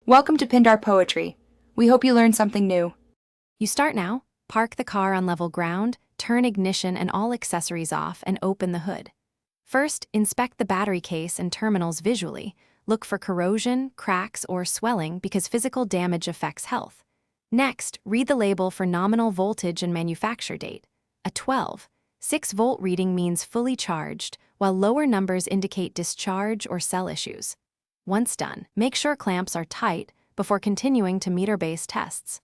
Welcome to Pindar Poetry. We hope you learned something new. You start now, park the car on level ground, turn ignition and all accessories off, and open the hood. First, inspect the battery case and terminals visually. Look for corrosion, cracks, or swelling because physical damage affects health. Next, read the label for nominal voltage and manufacture date. A 12.6-volt reading means fully charged, while lower numbers indicate discharge or cell issues. Once done, make sure clamps are tight before continuing to meter-based tests.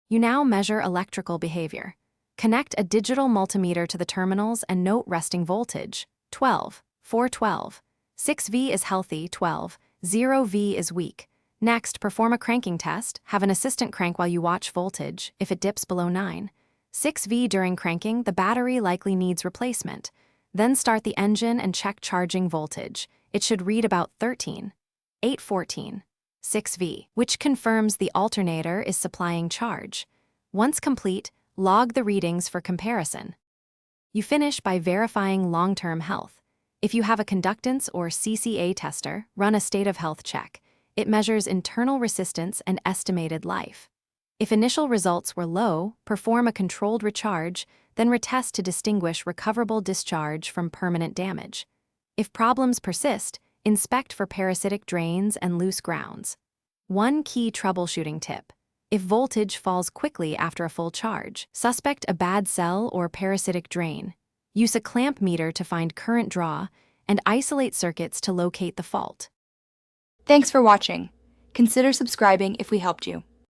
You now measure electrical behavior. Connect a digital multimeter to the terminals and note resting voltage. 12, 412. 6V is healthy, 12, 0V is weak. Next, perform a cranking test. Have an assistant crank while you watch voltage. If it dips below 9, 6V during cranking, the battery likely needs replacement. Then start the engine and check charging voltage. It should read about 13, 814, 6V, which confirms the alternator is supplying charge. Once complete, log the readings for comparison. You finish by verifying long-term health. If you have a conductance or CCA tester, run a state of health check. It measures internal resistance and estimated life. If initial results were low, perform a controlled recharge, then retest to distinguish recoverable discharge from permanent damage. If problems persist, inspect for parasitic drains and loose grounds. One key troubleshooting tip: if voltage falls quickly after a full charge, suspect a bad cell or parasitic drain. Use a clamp meter to find current draw and isolate circuits to locate the fault. Thanks for watching. Consider subscribing if we helped you.